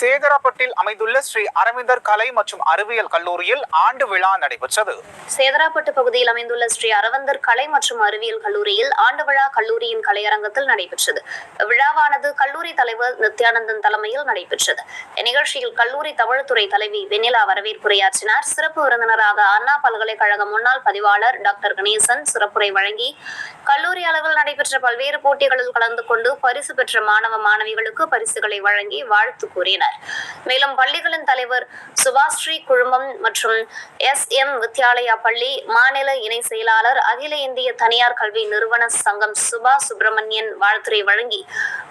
சேதராப்பட்டில் அமைந்துள்ள ஸ்ரீ அரவிந்தர் கலை மற்றும் அறிவியல் கல்லூரியில் ஆண்டு விழா நடைபெற்றது. சேதராப்பட்டு பகுதியில் அமைந்துள்ள ஸ்ரீ அரவிந்தர் கலை மற்றும் அறிவியல் கல்லூரியில் ஆண்டு விழா கல்லூரியின் கலையரங்கத்தில் நடைபெற்றது. விழாவானது கல்லூரி தலைவர் நித்யானந்தன் தலைமையில் நடைபெற்றது. இந்நிகழ்ச்சியில் கல்லூரி தமிழ்துறை தலைவி வெண்ணிலா வரவேற்புரையாற்றினார். சிறப்பு விருந்தினராக அண்ணா பல்கலைக்கழக முன்னாள் பதிவாளர் டாக்டர் கணேசன் சிறப்புரை வழங்கி கல்லூரி அளவில் நடைபெற்ற பல்வேறு போட்டிகளில் கலந்து கொண்டு பரிசு பெற்ற மாணவ மாணவிகளுக்கு பரிசுகளை வழங்கி வாழ்த்து கூறினார். மேலும் பள்ளிகளின் தலைவர் சுபாஸ்ரீ குழுமம் மற்றும் SM வித்யாலயா பள்ளி மாநில இணை செயலாளர் அகில இந்திய தனியார் கல்வி நிறுவன சங்கம் சுபா சுப்பிரமணியன் வாழ்த்துரை வழங்கி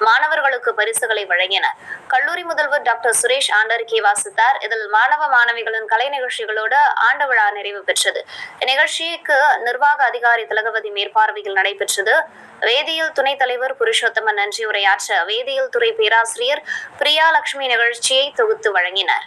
மாணவர்களுக்கு பரிசுகளை வழங்கினர். கல்லூரி முதல்வர் டாக்டர் சுரேஷ் ஆண்டறிக்கை வாசித்தார். இதில் மாணவ மாணவிகளின் கலை நிகழ்ச்சிகளோடு ஆண்டு விழா நிறைவு பெற்றது. இந்நிகழ்ச்சிக்கு நிர்வாக அதிகாரி திலகவதி மேற்பார்வையில் நடைபெற்றது. வேதியியல் துணைத் தலைவர் புருஷோத்தமன் நன்றி உரையாற்ற வேதியியல் துறை பேராசிரியர் பிரியா லட்சுமி நிகழ்ச்சியை தொகுத்து வழங்கினார்.